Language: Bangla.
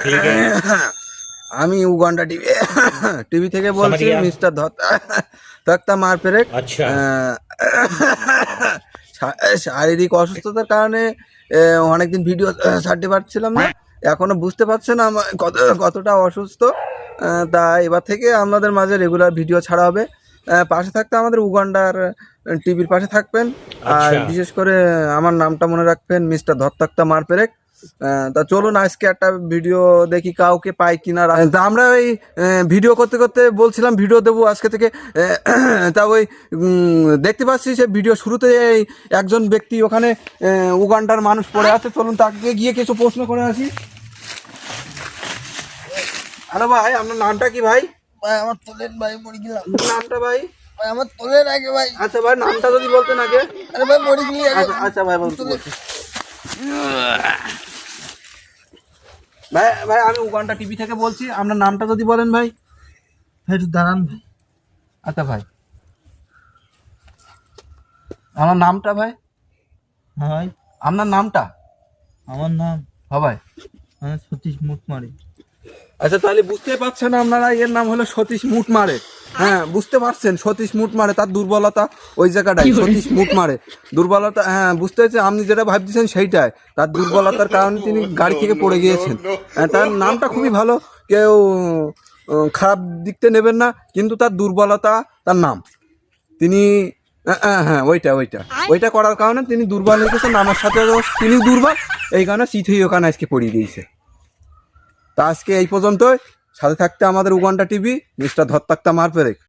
ठीक है। আমি উগান্ডা টিভি থেকে বলছি, মিস্টার তক্তা মারপেরেক। अच्छा। শারীরিক অসুস্থতার কারণে অনেকদিন ভিডিও ছাড়তে পারছিলাম না। এখনো বুঝতে পারছেন আমার কতটা অসুস্থ। তা এবার থেকে আপনাদের মাঝে রেগুলার ভিডিও ছাড়া হবে। পাশে থাকতে আমাদের উগান্ডার টিভির পাশে থাকবেন। আর আচ্ছা। বিশেষ করে আমার নামটা মনে রাখবেন, মিস্টার ধত্তাক্তা মারপেরেক। তা চলুন আজকে একটা ভিডিও দেখি কাউকে পাই কিনা। তা আমরা ওই ভিডিও করতে করতে বলছিলাম ভিডিও দেবো আজকে থেকে। তা ওই দেখতে পাচ্ছি সে ভিডিও শুরুতে একজন ব্যক্তি ওখানে উগান্ডার মানুষ পড়ে আছে। চলুন তাকে গিয়ে কিছু প্রশ্ন করে আসি। হ্যালো ভাই, আপনার নামটা কি ভাই? ভাই আমার তোলেন ভাই, মরে গেলাম। নামটা ভাই? ভাই আমার তোলেন আগে ভাই। আচ্ছা ভাই, নামটা যদি বলতেন আগে। আরে ভাই মরে গেলি আগে। আচ্ছা ভাই বলতে ভাই। ভাই আমি উগান্ডা টিভি থেকে বলছি, আপনার নামটা যদি বলেন ভাই। ভাই একটু দাঁড়ান ভাই। আচ্ছা ভাই, আমার নামটা ভাই? হ্যাঁ ভাই, আপনার নামটা? আমার নাম হ্যাঁ ভাই। সতীশ মুখমারি। আচ্ছা তাহলে বুঝতে পারছেন আপনারা, এর নাম হলো সতীশ মুটমারে। হ্যাঁ বুঝতে পারছেন, সতীশ মুটমারে। তার দুর্বলতা ওই জায়গাটায়, সতীশ মুটমারে দুর্বলতা। হ্যাঁ বুঝতে পারছি, আপনি যেটা ভাবছেন সেইটাই। তার দুর্বলতার কারণে তিনি গাড়ি থেকে পড়ে গিয়েছেন। তার নামটা খুবই ভালো, কেউ খারাপ দিকতে নেবেন না, কিন্তু তার দুর্বলতা তার নাম। তিনি হ্যাঁ ওইটা করার কারণে তিনি দুর্বল হয়ে গেছেন। নামের সাথে তিনি দুর্বল, এই কারণে চিঠি ওখানে আজকে পড়িয়ে দিয়েছে। তা আজকে এই পর্যন্তই। সাথে থাকতে আমাদের উগান্ডা টিভি, মিস্টার ধত্তাক্তা মারপেরেক।